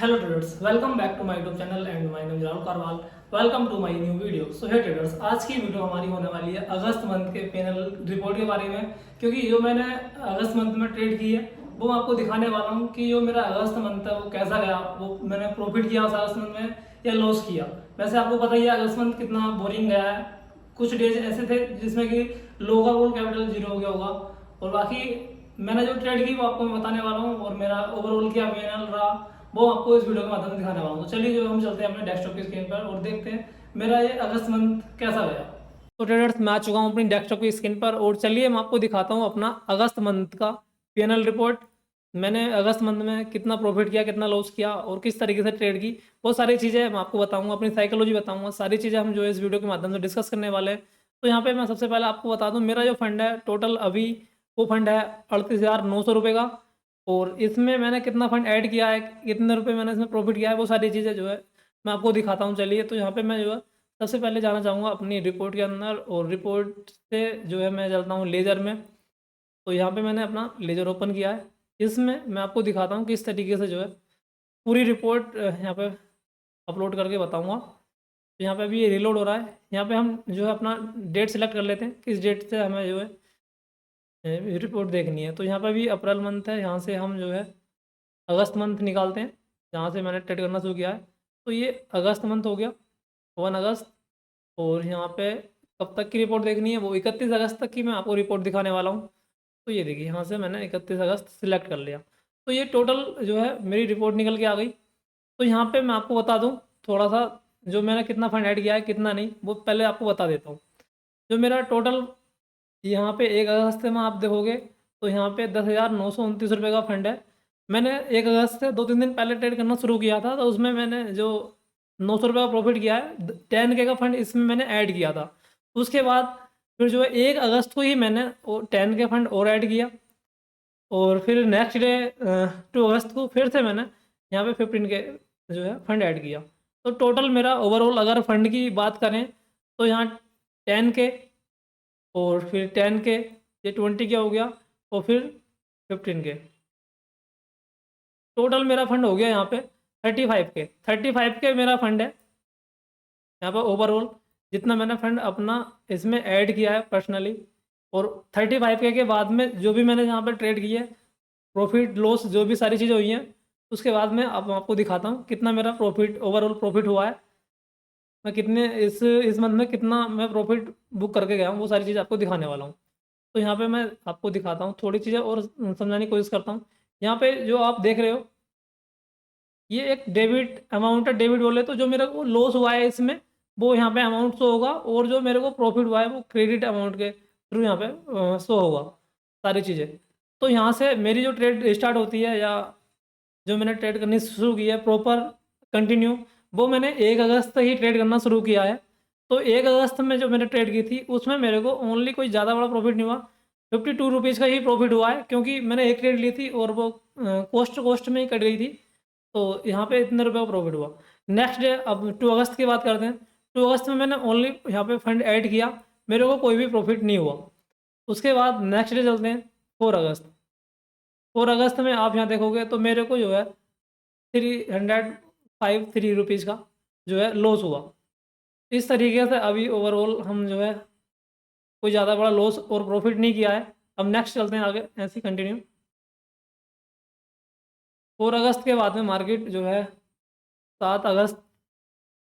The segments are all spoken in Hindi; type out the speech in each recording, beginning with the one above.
Hello traders, welcome back to my YouTube channel and my name is Rahul Karwal. Welcome to my new video. So hey traders, आज की वीडियो हमारी होने वाली है अगस्त मंथ के पैनल रिपोर्ट के बारे में, क्योंकि जो मैंने अगस्त मंथ में ट्रेड की है वो मैं आपको दिखाने वाला हूँ कि जो मेरा अगस्त मंथ है वो कैसा गया, वो मैंने प्रॉफिट किया उस अगस्त मंथ में या लॉस किया। वैसे आपको पता ही है अगस्त मंथ कितना बोरिंग गया है। कुछ डेज ऐसे थे जिसमें कि लो का रोल कैपिटल जीरो हो गया होगा, और बाकी मैंने जो ट्रेड की वो आपको मैं बताने वाला हूँ, और मेरा ओवरऑल क्या पैनल रहा वो आपको इस वीडियो के माध्यम से दिखाने वाला हूँ। तो चलिए जो हम चलते हैं अपने डेस्कटॉप की स्क्रीन पर और देखते हैं मेरा ये अगस्त मंथ कैसा गया। तो ट्रेडर्स मैं आ चुका हूँ अपनी डेस्कटॉप की स्क्रीन पर, और चलिए मैं आपको दिखाता हूँ अपना अगस्त मंथ का पीएनएल रिपोर्ट। मैंने अगस्त मंथ में कितना प्रॉफिट किया, कितना लॉस किया और किस तरीके से ट्रेड की, वो सारी चीज़ें मैं आपको बताऊंगा, अपनी साइकोलॉजी बताऊंगा, सारी चीज़ें हम जो है इस वीडियो के माध्यम से डिस्कस करने वाले हैं। तो यहाँ पे मैं सबसे पहले आपको बता दूँ मेरा जो फंड है टोटल अभी वो फंड है 38,900 रुपये का, और इसमें मैंने कितना फंड ऐड किया है, कितने रुपए मैंने इसमें प्रॉफिट किया है, वो सारी चीज़ें जो है मैं आपको दिखाता हूँ। चलिए तो यहाँ पे मैं जो है सबसे पहले जाना चाहूँगा अपनी रिपोर्ट के अंदर, और रिपोर्ट से जो है मैं चलता हूँ लेजर में। तो यहाँ पे मैंने अपना लेजर ओपन किया है, इसमें मैं आपको दिखाता हूँ किस तरीके से जो है पूरी रिपोर्ट यहाँ पे अपलोड करके बताऊँगा। तो यहाँ पे अभी ये रिलोड हो रहा है। यहाँ पे हम जो है अपना डेट सेलेक्ट कर लेते हैं, किस डेट से हमें जो है रिपोर्ट देखनी है। तो यहाँ पे भी अप्रैल मंथ है, यहाँ से हम जो है अगस्त मंथ निकालते हैं जहाँ से मैंने ट्रेड करना शुरू किया है। तो ये अगस्त मंथ हो गया 1 अगस्त, और यहाँ पे कब तक की रिपोर्ट देखनी है वो 31 अगस्त तक की मैं आपको रिपोर्ट दिखाने वाला हूँ। तो ये देखिए यहाँ से मैंने 31 अगस्त सिलेक्ट कर लिया। तो ये टोटल जो है मेरी रिपोर्ट निकल के आ गई। तो यहाँ पे मैं आपको बता दूँ थोड़ा सा जो मैंने कितना फंड ऐड किया है कितना नहीं, वो पहले आपको बता देता हूँ। जो मेरा टोटल यहाँ पे 1 अगस्त में आप देखोगे तो यहाँ पे 10,929 रुपये का फंड है। मैंने 1 अगस्त से 2-3 दिन पहले ट्रेड करना शुरू किया था, तो उसमें मैंने जो 900 रुपये का प्रॉफिट किया है, 10K का फंड इसमें मैंने ऐड किया था। उसके बाद फिर जो है 1 अगस्त को ही मैंने 10K फंड और ऐड किया, और फिर नेक्स्ट डे 2 अगस्त को फिर से मैंने यहाँ पे 15K जो है फंड ऐड किया। तो टोटल मेरा ओवरऑल अगर फंड की बात करें तो यहाँ 10K और फिर 10K, ये 20K हो गया, और फिर 15K, टोटल मेरा फंड हो गया यहाँ पे 35K मेरा फंड है यहाँ पर ओवरऑल, जितना मैंने फंड अपना इसमें ऐड किया है पर्सनली। और 35K के बाद में जो भी मैंने यहाँ पर ट्रेड किया है, प्रॉफिट लॉस जो भी सारी चीज़ें हुई हैं, उसके बाद में अब मैं आपको दिखाता हूँ कितना मेरा प्रॉफिट ओवरऑल प्रॉफिट हुआ है, मैं कितने इस मंथ में कितना मैं प्रॉफिट बुक करके गया हूँ, वो सारी चीज़ आपको दिखाने वाला हूँ। तो यहाँ पे मैं आपको दिखाता हूँ थोड़ी चीज़ें और समझाने की कोशिश करता हूँ। यहाँ पे जो आप देख रहे हो ये एक डेबिट अमाउंट है, डेबिट बोले तो जो मेरा को लॉस हुआ है इसमें वो यहाँ पे अमाउंट शो होगा, और जो मेरे को प्रॉफिट हुआ है वो क्रेडिट अमाउंट के थ्रू यहाँ पे शो होगा सारी चीज़ें। तो यहाँ से मेरी जो ट्रेड स्टार्ट होती है या जो मैंने ट्रेड करनी शुरू की है प्रॉपर कंटिन्यू, वो मैंने 1 अगस्त तक ही ट्रेड करना शुरू किया है। तो 1 अगस्त में जो मैंने ट्रेड की थी उसमें मेरे को ओनली कोई ज़्यादा बड़ा प्रॉफिट नहीं हुआ, 52 रुपीज़ का ही प्रॉफिट हुआ है, क्योंकि मैंने एक ट्रेड ली थी और वो कोस्ट में ही कट गई थी। तो यहाँ पे इतने रुपये का प्रॉफिट हुआ। नेक्स्ट डे अब 2 अगस्त की बात करते हैं। 2 अगस्त में मैंने ओनली यहाँ पे फंड ऐड किया, मेरे को कोई भी प्रॉफिट नहीं हुआ। उसके बाद नेक्स्ट डे चलते हैं 4 अगस्त। 4 अगस्त में आप यहाँ देखोगे तो मेरे को जो है 303 रुपीज़ का जो है लॉस हुआ। इस तरीके से अभी ओवरऑल हम जो है कोई ज़्यादा बड़ा लॉस और प्रॉफिट नहीं किया है। अब नेक्स्ट चलते हैं आगे ऐसे ही कंटिन्यू। 4 अगस्त के बाद में मार्केट जो है 7 अगस्त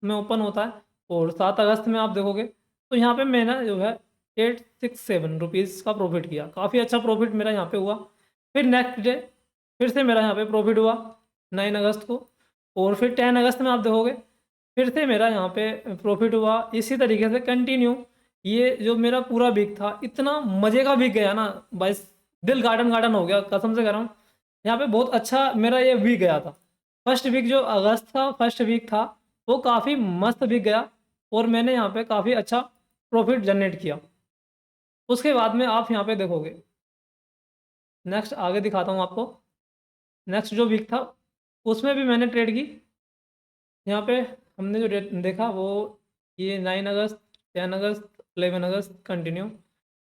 में ओपन होता है, और 7 अगस्त में आप देखोगे तो यहाँ पे मैंने जो है 867 रुपीज़ का प्रॉफिट किया, काफ़ी अच्छा प्रॉफिट मेरा यहाँ पे हुआ। फिर नेक्स्ट डे फिर से मेरा यहाँ पे प्रॉफिट हुआ 9 अगस्त को, और फिर 10 अगस्त में आप देखोगे फिर से मेरा यहाँ पे प्रॉफिट हुआ। इसी तरीके से कंटिन्यू ये जो मेरा पूरा वीक था इतना मज़े का वीक गया ना भाई, दिल गार्डन गार्डन हो गया, कसम से कह रहा हूँ। यहाँ पे बहुत अच्छा मेरा ये वीक गया था। फर्स्ट वीक जो अगस्त का फर्स्ट वीक था वो काफ़ी मस्त वीक गया, और मैंने यहाँ पे काफ़ी अच्छा प्रॉफिट जनरेट किया। उसके बाद में आप यहाँ पे देखोगे नेक्स्ट आगे दिखाता हूँ आपको। नेक्स्ट जो वीक था उसमें भी मैंने ट्रेड की। यहाँ पे हमने जो रेट देखा वो ये 9 अगस्त, 10 अगस्त, 11 अगस्त कंटिन्यू,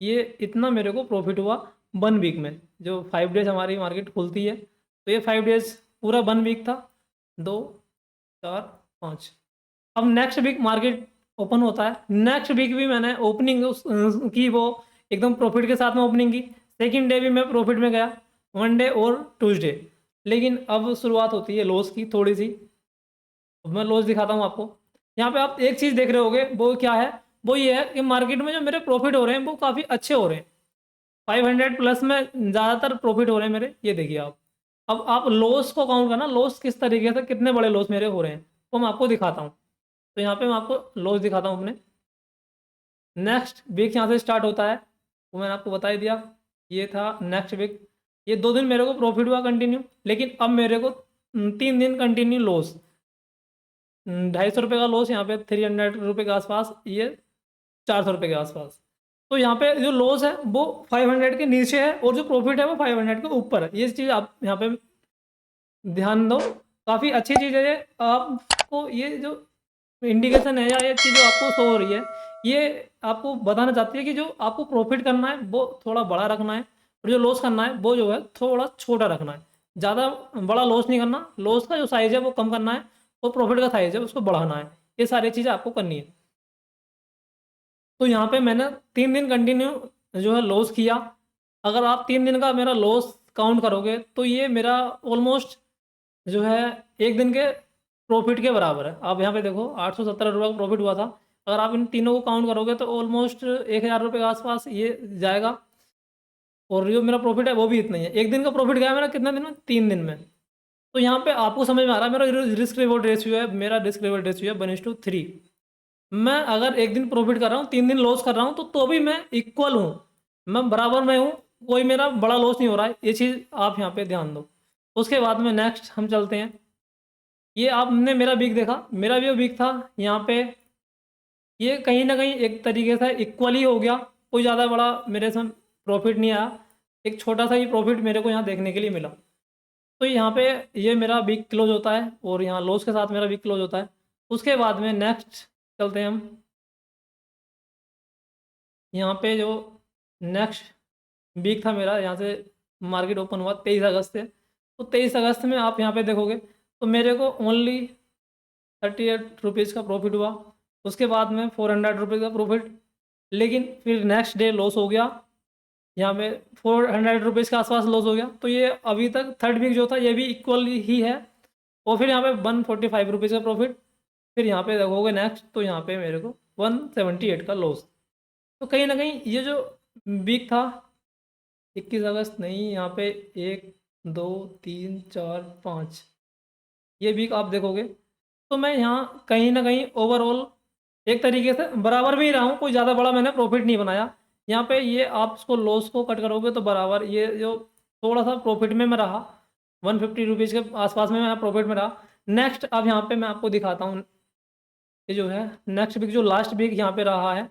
ये इतना मेरे को प्रॉफिट हुआ 1 वीक में। जो 5 डेज हमारी मार्केट खुलती है तो ये 5 डेज पूरा 1 वीक था। 2 4 5। अब नेक्स्ट वीक मार्केट ओपन होता है, नेक्स्ट वीक भी मैंने ओपनिंग की, वो एकदम प्रॉफिट के साथ में ओपनिंग की। सेकंड डे भी मैं प्रॉफिट में गया, वन डे और ट्यूसडे। लेकिन अब शुरुआत होती है लॉस की थोड़ी सी। अब मैं लॉस दिखाता हूँ आपको। यहाँ पे आप एक चीज़ देख रहे होगे, वो क्या है? वो ये है कि मार्केट में जो मेरे प्रॉफिट हो रहे हैं वो काफ़ी अच्छे हो रहे हैं। 500 प्लस में ज़्यादातर प्रॉफिट हो रहे हैं मेरे, ये देखिए आप। अब आप लॉस को काउंट करना, लॉस किस तरीके से, कितने बड़े लॉस मेरे हो रहे हैं, वो मैं आपको दिखाता हूँ। तो यहाँ पे मैं आपको लॉस दिखाता हूँ अपने। नेक्स्ट वीक यहाँ से स्टार्ट होता है, वो मैंने आपको बता ही दिया। ये था नेक्स्ट वीक। ये 2 दिन मेरे को प्रॉफिट हुआ कंटिन्यू, लेकिन अब मेरे को 3 दिन कंटिन्यू लॉस। 250 रुपये का लॉस यहाँ पे, 300 रुपये के आसपास, ये 400 रुपये के आसपास। तो यहाँ पे जो लॉस है वो 500 के नीचे है, और जो प्रॉफिट है वो 500 के ऊपर है। ये चीज़ आप यहाँ पे ध्यान दो, काफ़ी अच्छी चीज़ है ये। आपको ये जो इंडिकेशन है, या ये चीज़ जो आपको शो हो रही है, ये आपको बताना चाहती है कि जो आपको प्रॉफिट करना है वो थोड़ा बड़ा रखना है, और जो लॉस करना है वो जो है थोड़ा छोटा रखना है। ज़्यादा बड़ा लॉस नहीं करना, लॉस का जो साइज़ है वो कम करना है, और प्रॉफिट का साइज़ है उसको बढ़ाना है। ये सारी चीज़ें आपको करनी है। तो यहाँ पे मैंने 3 दिन कंटिन्यू जो है लॉस किया। अगर आप 3 दिन का मेरा लॉस काउंट करोगे तो ये मेरा ऑलमोस्ट जो है 1 दिन के प्रॉफिट के बराबर है। आप यहाँ पे देखो 817 रुपये का प्रॉफिट हुआ था। अगर आप इन तीनों को काउंट करोगे तो ऑलमोस्ट 1000 रुपये के आसपास ये जाएगा। और जो मेरा प्रॉफिट है वो भी इतना ही है। 1 दिन का प्रॉफिट गया मेरा कितना दिन में? 3 दिन में। तो यहाँ पे आपको समझ में आ रहा है मेरा रिस्क रिवॉर्ड रेशियो है, मेरा रिस्क रिवॉर्ड रेशियो है 1:3। मैं अगर 1 दिन प्रॉफिट कर रहा हूँ, 3 दिन लॉस कर रहा हूँ, तो भी मैं इक्वल हूँ, मैं बराबर में हूँ, कोई मेरा बड़ा लॉस नहीं हो रहा है। ये चीज़ आप यहाँ पे ध्यान दो। उसके बाद में नेक्स्ट हम चलते हैं। ये आपने मेरा वीक देखा, मेरा भी वीक था यहाँ पे। ये कहीं ना कहीं एक तरीके से इक्वल ही हो गया, कोई ज़्यादा बड़ा मेरे से प्रॉफिट नहीं आया। एक छोटा सा ही प्रॉफिट मेरे को यहाँ देखने के लिए मिला। तो यहाँ पे ये मेरा वीक क्लोज होता है, और यहाँ लॉस के साथ मेरा वीक क्लोज होता है। उसके बाद में नेक्स्ट चलते हैं हम। यहाँ पे जो नेक्स्ट वीक था मेरा, यहाँ से मार्केट ओपन हुआ 23 अगस्त से। तो 23 अगस्त में आप यहाँ पे देखोगे तो मेरे को ओनली 38 रुपीज़ का प्रॉफिट हुआ। उसके बाद में 400 रुपीज़ का प्रॉफिट, लेकिन फिर नेक्स्ट डे लॉस हो गया। यहाँ पे 400 रुपीज़ के आसपास लॉस हो गया। तो ये अभी तक थर्ड वीक जो था ये भी इक्वल ही है। और फिर यहाँ पे 145 रुपीज़ का प्रॉफिट। फिर यहाँ पे देखोगे नेक्स्ट, तो यहाँ पे मेरे को 178 का लॉस। तो कहीं ना कहीं ये जो वीक था, 21 अगस्त नहीं, यहाँ पे 1 2 3 4 5, ये वीक आप देखोगे तो मैं यहाँ कहीं ना कहीं ओवरऑल एक तरीके से बराबर में ही रहा हूँ, कोई ज़्यादा बड़ा मैंने प्रॉफिट नहीं बनाया। यहाँ पे ये आप इसको लॉस को कट करोगे तो बराबर, ये जो थोड़ा सा प्रॉफिट में मैं रहा, 150 रुपीज़ के आसपास में मैं प्रॉफिट में रहा। नेक्स्ट अब यहाँ पे मैं आपको दिखाता हूँ, ये जो है नेक्स्ट वीक, जो लास्ट वीक यहाँ पे रहा है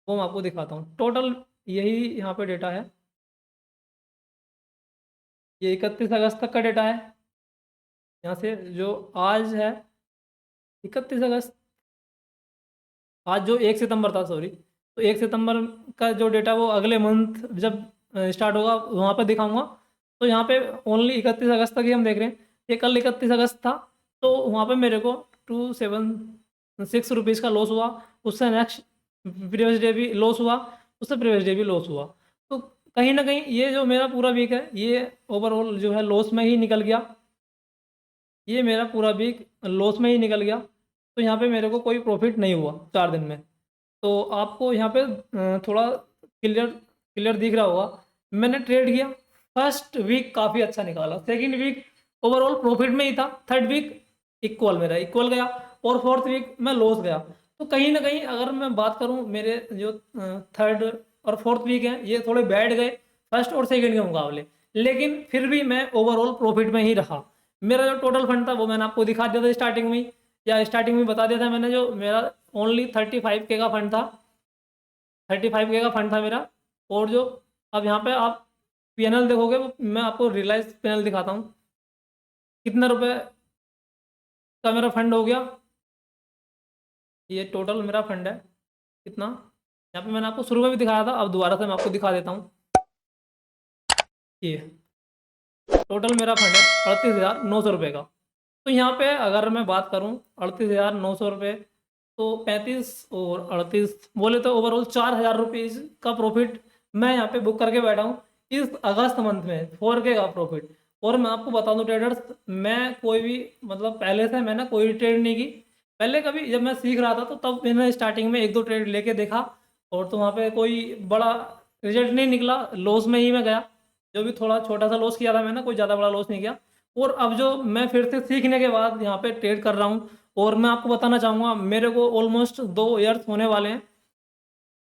वो मैं आपको दिखाता हूँ। टोटल यही यहाँ पे डेटा है, ये 31 अगस्त तक का डेटा है। यहाँ से जो आज है 31 अगस्त, आज जो 1 सितंबर था, सॉरी, तो 1 सितंबर का जो डेटा वो अगले मंथ जब स्टार्ट होगा वहाँ पर दिखाऊंगा। तो यहाँ पे ओनली 31 अगस्त तक ही हम देख रहे हैं। ये कल 31 अगस्त था, तो वहाँ पे मेरे को 276 रुपीज़ का लॉस हुआ। उससे नेक्स्ट प्रीवियस डे भी लॉस हुआ, उससे प्रीवियस डे भी लॉस हुआ। तो कहीं ना कहीं ये जो मेरा पूरा वीक है ये ओवरऑल जो है लॉस में ही निकल गया। ये मेरा पूरा वीक लॉस में ही निकल गया। तो यहाँ पे मेरे को कोई प्रॉफिट नहीं हुआ 4 दिन में। तो आपको यहाँ पे थोड़ा क्लियर क्लियर दिख रहा होगा। मैंने ट्रेड किया, फर्स्ट वीक काफ़ी अच्छा निकाला, सेकंड वीक ओवरऑल प्रॉफिट में ही था, थर्ड वीक इक्वल मेरा इक्वल गया, और फोर्थ वीक में लॉस गया। तो कहीं ना कहीं अगर मैं बात करूँ, मेरे जो थर्ड और फोर्थ वीक हैं ये थोड़े बैठ गए फर्स्ट और सेकंड के मुकाबले, लेकिन फिर भी मैं ओवरऑल प्रॉफिट में ही रहा। मेरा जो टोटल फंड था वो मैंने आपको दिखा दिया था स्टार्टिंग में ही, या स्टार्टिंग में बता दिया था मैंने, जो मेरा ओनली 35K का फंड था, 35K का फंड था मेरा। और जो अब यहाँ पे आप पीएनएल देखोगे, वो मैं आपको रियलाइज पीएनएल दिखाता हूँ, कितना रुपए का मेरा फंड हो गया। ये टोटल मेरा फंड है कितना, यहाँ पे मैंने आपको शुरू में भी दिखाया था, अब दोबारा से मैं आपको दिखा देता हूँ। ये टोटल मेरा फंड है 38,900 रुपये का। तो यहाँ पे अगर मैं बात करूँ 38,900 रुपये, तो 35 और 38 बोले तो ओवरऑल 4,000 रुपीज़ का प्रॉफिट मैं यहाँ पे बुक करके बैठा हूँ इस अगस्त मंथ में, 4K का प्रॉफिट। और मैं आपको बता दूँ ट्रेडर्स, मैं कोई भी मतलब पहले से मैंने कोई ट्रेड नहीं की। पहले कभी जब मैं सीख रहा था तो तब मैंने स्टार्टिंग में एक दो ट्रेड लेके देखा, और तो वहाँ पे कोई बड़ा रिजल्ट नहीं निकला, लॉस में ही मैं गया। जो भी थोड़ा छोटा सा लॉस किया था मैंने, कोई ज़्यादा बड़ा लॉस नहीं किया। और अब जो मैं फिर से सीखने के बाद यहाँ पे ट्रेड कर रहा हूँ, और मैं आपको बताना चाहूँगा मेरे को ऑलमोस्ट 2 ईयर्स होने वाले हैं।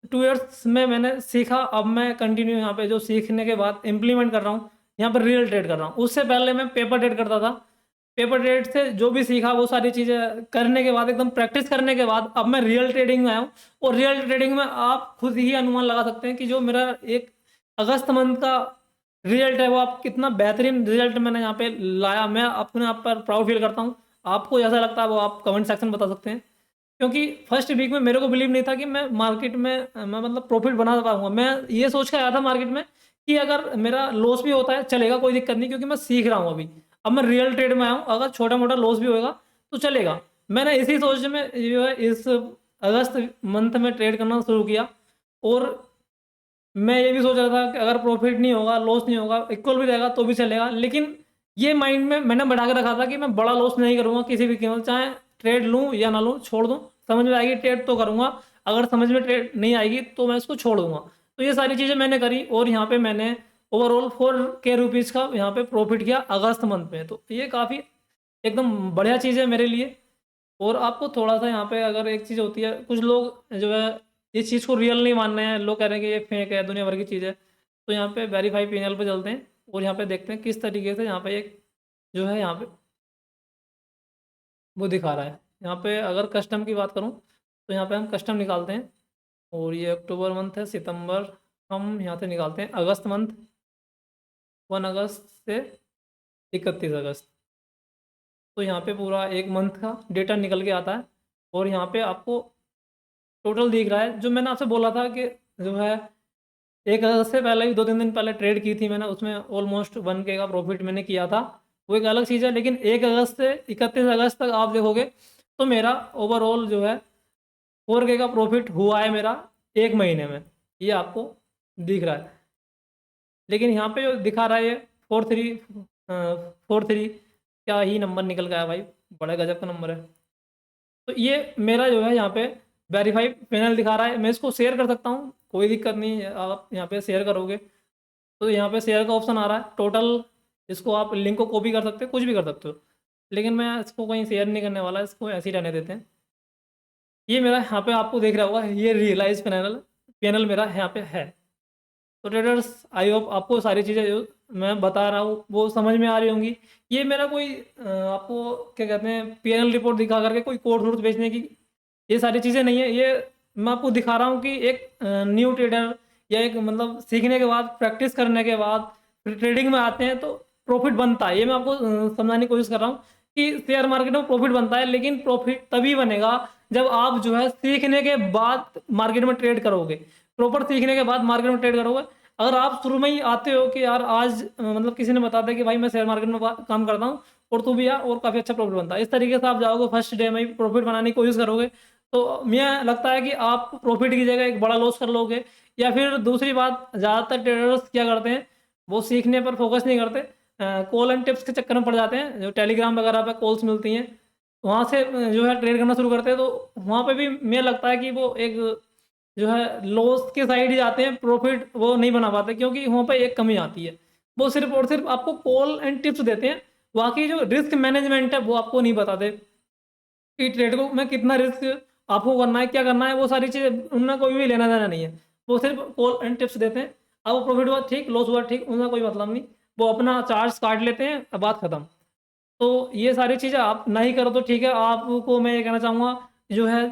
2 ईयर्स में मैंने सीखा, अब मैं कंटिन्यू यहाँ पे जो सीखने के बाद इम्प्लीमेंट कर रहा हूँ, यहाँ पर रियल ट्रेड कर रहा हूँ। उससे पहले मैं पेपर ट्रेड करता था। पेपर ट्रेड से जो भी सीखा वो सारी चीज़ें करने के बाद, एकदम प्रैक्टिस करने के बाद, अब मैं रियल ट्रेडिंग में आया हूँ। और रियल ट्रेडिंग में आप खुद ही अनुमान लगा सकते हैं कि जो मेरा एक अगस्त मंथ का रिजल्ट है वो आप कितना बेहतरीन रिजल्ट मैंने यहाँ पे लाया। मैं अपने आप पर प्राउड फील करता हूँ। आपको जैसा लगता है वो आप कमेंट सेक्शन में बता सकते हैं। क्योंकि फर्स्ट वीक में मेरे को बिलीव नहीं था कि मैं मार्केट में मैं मतलब प्रॉफिट बना पाऊंगा। मैं ये सोच के आया था मार्केट में कि अगर मेरा लॉस भी होता है चलेगा, कोई दिक्कत नहीं, क्योंकि मैं सीख रहा हूँ अभी। अब मैं रियल ट्रेड में आया हूँ, अगर छोटा मोटा लॉस भी होएगा तो चलेगा। मैंने इसी सोच में जो है इस अगस्त मंथ में ट्रेड करना शुरू किया। और मैं ये भी सोच रहा था कि अगर प्रॉफिट नहीं होगा, लॉस नहीं होगा, इक्वल भी रहेगा तो भी चलेगा। लेकिन ये माइंड में मैंने बढ़ा के रखा था कि मैं बड़ा लॉस नहीं करूंगा किसी भी कीमत, चाहे ट्रेड लूं या ना लूं, छोड़ दूं। समझ में आएगी ट्रेड तो करूंगा, अगर समझ में ट्रेड नहीं आएगी तो मैं इसको छोड़ दूंगा। तो ये सारी चीज़ें मैंने करी, और यहाँ पे मैंने ओवरऑल 4K रुपीज़ का यहाँ पे प्रॉफिट किया अगस्त मंथ में। तो ये काफ़ी एकदम बढ़िया चीज़ है मेरे लिए। और आपको थोड़ा सा यहाँ पे अगर एक चीज़ होती है, कुछ लोग जो है इस चीज़ को रियल नहीं मान रहे हैं, लोग कह रहे हैं कि ये फेक है, दुनिया भर की चीज़ है। तो यहाँ पे वेरीफाई पैनल पे चलते हैं और यहाँ पे देखते हैं किस तरीके से यहाँ पे एक जो है यहाँ पे वो दिखा रहा है। यहाँ पे अगर कस्टम की बात करूँ तो यहाँ पे हम कस्टम निकालते हैं, और ये अक्टूबर मंथ है, सितंबर हम यहाँ से निकालते हैं, अगस्त मंथ 1 अगस्त से 31 अगस्त। तो यहाँ पे पूरा एक मंथ का डेटा निकल के आता है। और यहाँ पे आपको टोटल दिख रहा है। जो मैंने आपसे बोला था कि जो है 1 अगस्त से पहले भी 2-3 दिन पहले ट्रेड की थी मैंने, उसमें ऑलमोस्ट 1K का प्रॉफिट मैंने किया था, वो एक अलग चीज़ है। लेकिन 1 अगस्त से 31 अगस्त तक आप देखोगे तो मेरा ओवरऑल जो है 4K का प्रॉफिट हुआ है मेरा एक महीने में, ये आपको दिख रहा है। लेकिन यहाँ पे जो दिखा रहा है ये 43 क्या ही नंबर निकल गया भाई, बड़ा गजब का नंबर है। तो ये मेरा जो है यहाँ पे वेरीफाई पैनल दिखा रहा है। मैं इसको शेयर कर सकता हूँ, कोई दिक्कत नहीं है। आप यहाँ पे शेयर करोगे तो यहाँ पे शेयर का ऑप्शन आ रहा है टोटल। इसको आप लिंक को कॉपी कर सकते हो, कुछ भी कर सकते हो। लेकिन मैं इसको कहीं शेयर नहीं करने वाला, इसको ऐसे ही रहने देते हैं। ये मेरा यहाँ पे आपको देख रहा होगा, ये रियलाइज पैनल पैनल मेरा यहाँ पे है। तो ट्रेडर्स, आई होप आपको सारी चीज़ें जो मैं बता रहा हूँ वो समझ में आ रही होंगी। ये मेरा कोई आपको क्या कहते हैं पीएनएल रिपोर्ट दिखा करके कोई कोर्स वोर्स बेचने की ये सारी चीज़ें नहीं है। ये मैं आपको दिखा रहा हूँ कि एक न्यू ट्रेडर या एक मतलब सीखने के बाद, प्रैक्टिस करने के बाद फिर ट्रेडिंग में आते हैं तो प्रॉफिट बनता है। ये मैं आपको समझाने की कोशिश कर रहा हूँ कि शेयर मार्केट में प्रॉफिट बनता है, लेकिन प्रॉफिट तभी बनेगा जब आप जो है सीखने के बाद मार्केट में ट्रेड करोगे, प्रॉपर सीखने के बाद मार्केट में ट्रेड करोगे। अगर आप शुरू में ही आते हो कि यार आज मतलब किसी ने बता दिया कि भाई मैं शेयर मार्केट में काम करता हूँ और तू भी आ, और काफ़ी अच्छा प्रॉफिट बनता है, इस तरीके से आप जाओगे, फर्स्ट डे में ही प्रॉफिट बनाने की कोशिश करोगे, तो मुझे लगता है कि आप प्रॉफिट की जगह एक बड़ा लॉस कर लोगे। या फिर दूसरी बात, ज़्यादातर ट्रेडर्स क्या करते हैं, वो सीखने पर फोकस नहीं करते, कॉल एंड टिप्स के चक्कर में पड़ जाते हैं। जो टेलीग्राम वगैरह पे कॉल्स मिलती हैं वहाँ से जो है ट्रेड करना शुरू करते हैं, तो वहाँ पे भी मुझे लगता है कि वो एक जो है लॉस के साइड ही जाते हैं, प्रॉफिट वो नहीं बना पाते, क्योंकि वहाँ पे एक कमी आती है। वो सिर्फ और सिर्फ आपको कॉल एंड टिप्स देते हैं, बाकी जो रिस्क मैनेजमेंट है वो आपको नहीं बताते कि ट्रेड को में कितना रिस्क आपको करना है, क्या करना है, वो सारी चीज़ें उनमें कोई भी लेना देना नहीं है। वो सिर्फ कॉल एंड टिप्स देते हैं। अब वो प्रॉफिट हुआ ठीक, लॉस हुआ ठीक, उनका कोई मतलब नहीं, वो अपना चार्ज काट लेते हैं, अब बात खत्म। तो ये सारी चीज़ें आप नहीं करो तो ठीक है। आपको मैं ये कहना चाहूँगा जो है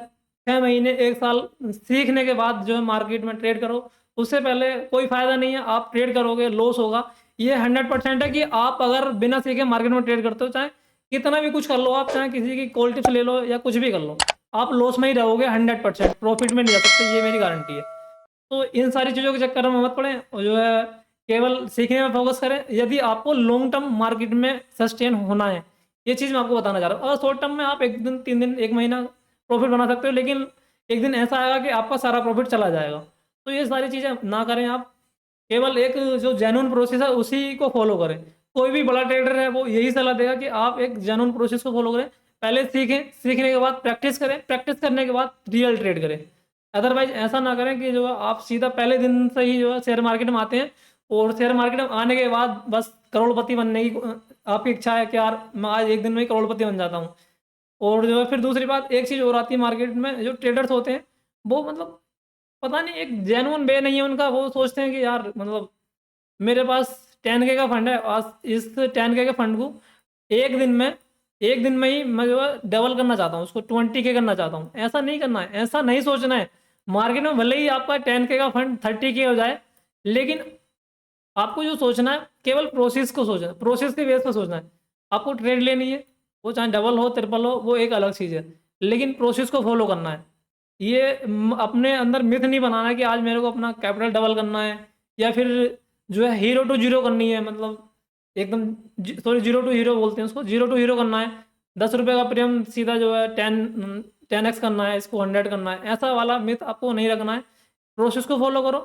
6 महीने 1 साल सीखने के बाद जो है मार्केट में ट्रेड करो, उससे पहले कोई फ़ायदा नहीं है। आप ट्रेड करोगे लॉस होगा, ये 100% है कि आप अगर बिना सीखे मार्केट में ट्रेड करते हो, चाहे कितना भी कुछ कर लो आप, चाहे किसी की कॉल टिप्स ले लो या कुछ भी कर लो, आप लॉस में ही रहोगे 100%, प्रॉफिट में नहीं जा सकते, ये मेरी गारंटी है। तो इन सारी चीज़ों के चक्कर में मत पड़ें और जो है केवल सीखने में फोकस करें। यदि आपको लॉन्ग टर्म मार्केट में सस्टेन होना है, ये चीज़ मैं आपको बताना चाह रहा हूँ। और शॉर्ट टर्म में आप 1 दिन 3 दिन 1 महीना प्रॉफिट बना सकते हो, लेकिन एक दिन ऐसा आएगा कि आपका सारा प्रॉफिट चला जाएगा। तो ये सारी चीज़ें ना करें आप, केवल एक जो जेन्युइन प्रोसेस है उसी को फॉलो करें। कोई भी बड़ा ट्रेडर है वो यही सलाह देगा कि आप एक जेन्युइन प्रोसेस को फॉलो करें, पहले सीखें, सीखने के बाद प्रैक्टिस करें, प्रैक्टिस करने के बाद रियल ट्रेड करें। अदरवाइज ऐसा ना करें कि जो है आप सीधा पहले दिन से ही जो है शेयर मार्केट में आते हैं, और शेयर मार्केट में आने के बाद बस करोड़पति बनने की आपकी इच्छा है कि यार मैं आज एक दिन में ही करोड़पति बन जाता हूँ। और जो है फिर दूसरी बात, एक चीज़ और आती है मार्केट में, जो ट्रेडर्स होते हैं वो मतलब पता नहीं एक जेन्युइन वे नहीं है उनका। वो सोचते हैं कि यार मतलब मेरे पास 10K का फंड है, आज इस 10K के फंड को एक दिन में एक दिन में ही मैं जो है डबल करना चाहता हूँ, उसको 20K करना चाहता हूँ। ऐसा नहीं करना है, ऐसा नहीं सोचना है। मार्केट में भले ही आपका 10K का फंड 30K हो जाए, लेकिन आपको जो सोचना है केवल प्रोसेस को सोचना है, प्रोसेस के बेस पर सोचना है। आपको ट्रेड लेनी है, वो चाहे डबल हो ट्रिपल हो, वो एक अलग चीज़ है, लेकिन प्रोसेस को फॉलो करना है। ये अपने अंदर मिथ नहीं बनाना है कि आज मेरे को अपना कैपिटल डबल करना है, या फिर जो है हीरो टू जीरो करनी है, मतलब एकदम सॉरी जीरो टू हीरो बोलते हैं उसको, जीरो टू हीरो करना है। 10 रुपये का प्रीमियम सीधा जो है 10x करना है, इसको 100 करना है, ऐसा वाला मिथ आपको नहीं रखना है। प्रोसेस को फॉलो करो।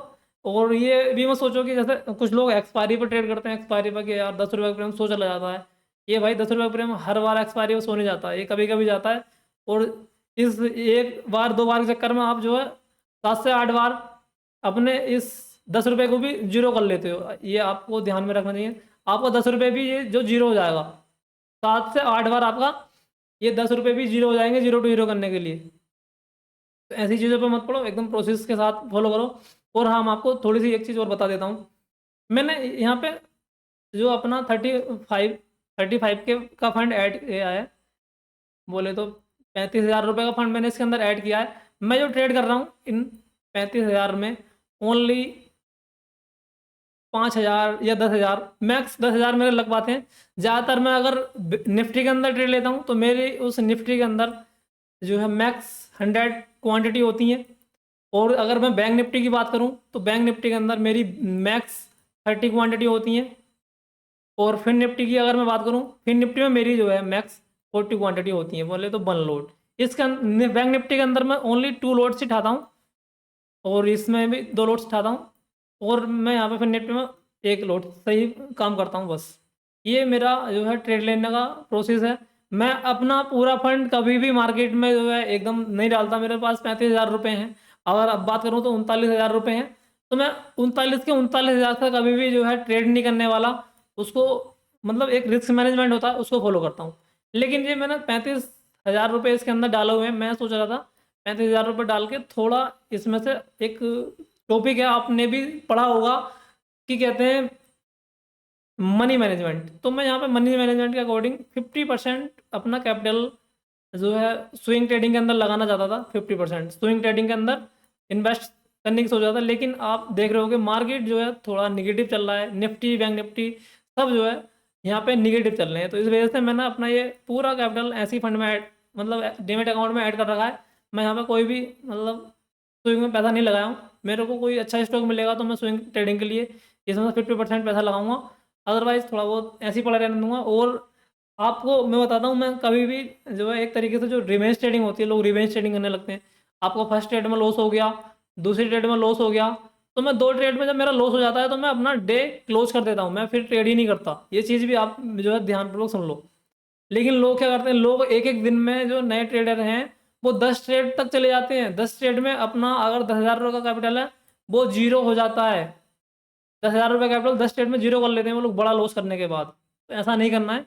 और ये भी मत सोचो कि जैसे कुछ लोग एक्सपायरी पर ट्रेड करते हैं, एक्सपायरी पर कि यार 10 रुपये का प्रीमियम सो चला जाता है। ये भाई 10 रुपये का प्रीमियम हर बार एक्सपायरी पर सो नहीं जाता है, ये कभी कभी जाता है। और इस एक बार दो बार के चक्कर में आप जो है 7 से 8 बार अपने इस 10 रुपये को भी जीरो कर लेते हो। ये आपको ध्यान में रखना चाहिए। आपका 10 रुपये भी ये जो जीरो हो जाएगा, 7 से 8 बार आपका ये 10 रुपये भी जीरो हो जाएंगे जीरो टू हीरो करने के लिए। तो ऐसी चीज़ों पे मत पड़ो, एकदम प्रोसेस के साथ फॉलो करो। और हाँ, मैं आपको थोड़ी सी एक चीज़ और बता देता हूँ। मैंने यहाँ पे जो अपना 35 के का फंड ऐड किया है, बोले तो 35,000 रुपये का फंड मैंने इसके अंदर ऐड किया है। मैं जो ट्रेड कर रहा हूँ इन 35,000 में ओनली 5,000 या 10,000, मैक्स 10,000 मेरे लग पाते हैं। ज़्यादातर मैं अगर निफ्टी के अंदर ट्रेड लेता हूँ तो मेरी उस निफ्टी के अंदर जो है मैक्स 100 क्वांटिटी होती है। और अगर मैं बैंक निफ्टी की बात करूं तो बैंक निफ्टी के अंदर मेरी मैक्स 30 क्वांटिटी होती है। और फिन निफ्टी की अगर मैं बात करूं, फिन निफ्टी में मेरी जो है मैक्स 40 क्वांटिटी होती है, बोले तो 1 लोट। इसके बैंक निफ्टी के अंदर मैं ओनली 2 लोट्स ही उठाता हूँ, और इसमें भी 2 लोट्स उठाता हूँ। और मैं यहाँ पे फिन निफ्टी में 1 लोट सही काम करता हूँ बस। ये मेरा जो है ट्रेड लेने का प्रोसेस है। मैं अपना पूरा फंड कभी भी मार्केट में जो है एकदम नहीं डालता। मेरे पास 35,000 रुपये हैं, अगर अब बात करूँ तो 39,000 रुपये हैं। तो मैं 39 से कभी भी जो है ट्रेड नहीं करने वाला। उसको मतलब एक रिस्क मैनेजमेंट होता है, उसको फॉलो करता हूँ। लेकिन ये मैंने 35,000 रुपये इसके अंदर डाले हुए हैं। मैं सोच रहा था 35,000 रुपये डाल के थोड़ा इसमें से एक टॉपिक है, आपने भी पढ़ा होगा कि कहते हैं मनी मैनेजमेंट। तो मैं यहाँ पे मनी मैनेजमेंट के अकॉर्डिंग 50% अपना कैपिटल जो है स्विंग ट्रेडिंग के अंदर लगाना चाहता था। 50% स्विंग ट्रेडिंग के अंदर इन्वेस्ट करने की सोच रहा था। लेकिन आप देख रहे हो कि मार्केट जो है थोड़ा निगेटिव चल रहा है, निफ्टी बैंक निफ्टी सब जो है यहाँ पे निगेटिव चल रहे हैं। तो इस वजह से मैंने अपना ये पूरा कैपिटल ऐसी फंड में ऐड, मतलब डीमेट अकाउंट में ऐड कर रखा है। मैं यहाँ पे कोई भी मतलब स्विंग में पैसा नहीं लगाया हूँ। मेरे को कोई अच्छा स्टॉक मिलेगा तो मैं स्विंग ट्रेडिंग के लिए इसमें 50% पैसा लगाऊंगा, अदरवाइज थोड़ा बहुत ऐसे ही पड़ा रहने दूंगा। और आपको मैं बताता हूँ, मैं कभी भी जो है एक तरीके से जो रिवेंज ट्रेडिंग होती है, लोग रिवेंज ट्रेडिंग करने लगते हैं। आपको फर्स्ट ट्रेड में लॉस हो गया, दूसरी ट्रेड में लॉस हो गया, तो मैं 2 ट्रेड में जब मेरा लॉस हो जाता है तो मैं अपना डे क्लोज कर देता हूँ, मैं फिर ट्रेड ही नहीं करता। ये चीज़ भी आप जो है ध्यानपूर्वक सुन लो। लेकिन लोग क्या करते हैं, लोग एक एक दिन में जो नए ट्रेडर हैं वो 10 ट्रेड तक चले जाते हैं। 10 ट्रेड में अपना अगर 10,000 रुपये का कैपिटल है वो जीरो हो जाता है। 10,000 रुपये कैपिटल 10 ट्रेड में जीरो कर लेते हैं वो लोग, बड़ा लॉस करने के बाद। तो ऐसा नहीं करना है।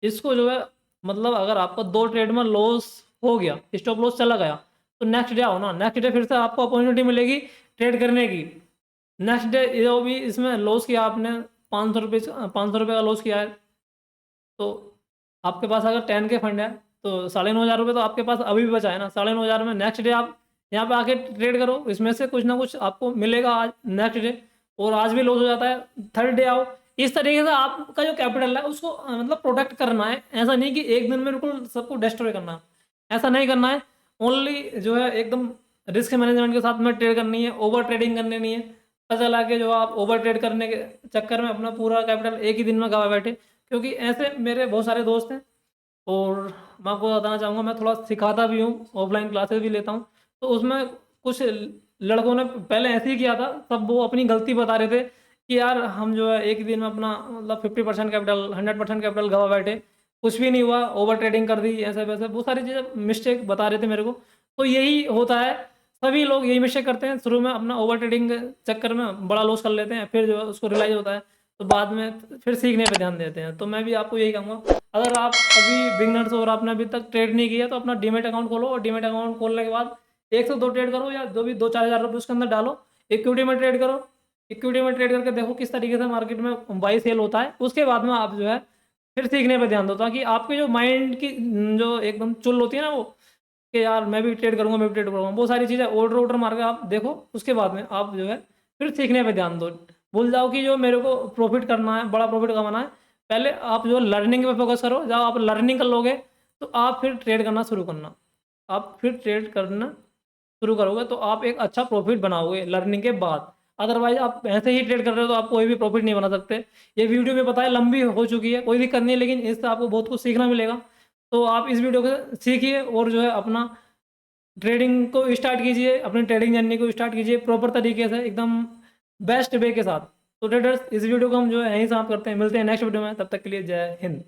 इसको जो है मतलब अगर आपको 2 ट्रेड में लॉस हो गया, स्टॉप लॉस चला गया, तो नेक्स्ट डे आओ ना, नेक्स्ट डे फिर से आपको अपॉर्चुनिटी मिलेगी ट्रेड करने की। नेक्स्ट डे जो भी इसमें लॉस किया आपने, 500 रुपये का लॉस किया है, तो आपके पास अगर 10K फंड है तो 9,500 रुपये तो आपके पास अभी भी बचा है ना। 9,500 में नेक्स्ट डे आप यहाँ पे आके ट्रेड करो, इसमें से कुछ ना कुछ आपको मिलेगा आज नेक्स्ट डे। और आज भी लॉस हो जाता है, थर्ड डे आओ। इस तरीके से आपका जो कैपिटल है उसको मतलब प्रोटेक्ट करना है। ऐसा नहीं कि एक दिन में बिल्कुल सबको डिस्ट्रॉय करना है, ऐसा नहीं करना है। ओनली जो है एकदम रिस्क मैनेजमेंट के साथ में ट्रेड करनी है, ओवर ट्रेडिंग करनी नहीं है। पता चला कि जो आप ओवर ट्रेड करने के चक्कर में अपना पूरा कैपिटल एक ही दिन में गवा बैठे। क्योंकि ऐसे मेरे बहुत सारे दोस्त हैं और मैं आपको बताना चाहूँगा, मैं थोड़ा सिखाता भी हूँ, ऑफलाइन क्लासेस भी लेता हूँ। तो उसमें कुछ लड़कों ने पहले ऐसे ही किया था, सब वो अपनी गलती बता रहे थे कि यार हम जो है एक दिन में अपना मतलब 50% कैपिटल 100% कैपिटल गवा बैठे, कुछ भी नहीं हुआ, ओवर ट्रेडिंग कर दी, ऐसे वैसे बहुत सारी चीज़ें मिस्टेक बता रहे थे मेरे को। तो यही होता है, सभी लोग यही मिस्टेक करते हैं, शुरू में अपना ओवर ट्रेडिंग के चक्कर में बड़ा लॉस कर लेते हैं, फिर जो है उसको रियलाइज होता है, तो बाद में फिर सीखने पे ध्यान देते हैं। तो मैं भी आपको यही कहूँगा, अगर आप अभी बिगनर्स हो और आपने अभी तक ट्रेड नहीं किया तो अपना डीमेट अकाउंट खोलो, और डीमेट अकाउंट खोलने के बाद 1 से 2 ट्रेड करो, या जो भी 2-4 हज़ार रुपये उसके अंदर डालो, इक्विटी में ट्रेड करो। इक्विटी में ट्रेड करके देखो किस तरीके से मार्केट में बाई सेल होता है, उसके बाद में आप जो है फिर सीखने पे ध्यान दो, ताकि आपके जो माइंड की जो एकदम चुल होती है ना, वो कि यार मैं भी ट्रेड करूंगा, मैं भी ट्रेड करूंगा, वो सारी चीज़ें ऑर्डर ऑर्डर मार के आप देखो, उसके बाद में आप जो है फिर सीखने पे ध्यान दो। भूल जाओ कि जो मेरे को प्रॉफिट करना है, बड़ा प्रॉफिट कमाना है, पहले आप जो लर्निंग पे फोकस करो। जब आप लर्निंग कर लोगे तो आप फिर ट्रेड करना शुरू करना, आप फिर ट्रेड करना शुरू करोगे तो आप एक अच्छा प्रॉफिट बनाओगे लर्निंग के बाद। अदरवाइज आप ऐसे ही ट्रेड कर रहे हो तो आप कोई भी प्रॉफिट नहीं बना सकते। ये वीडियो में पता है लंबी हो चुकी है, कोई दिक्कत नहीं है, लेकिन इससे आपको बहुत कुछ सीखना मिलेगा। तो आप इस वीडियो को सीखिए और जो है अपना ट्रेडिंग को स्टार्ट कीजिए, अपनी ट्रेडिंग जर्नी को स्टार्ट कीजिए प्रॉपर तरीके से, एकदम बेस्ट वे के साथ। तो ट्रेडर्स, इस वीडियो को हम जो है यहीं समाप्त करते हैं, मिलते हैं नेक्स्ट वीडियो में, तब तक के लिए जय हिंद।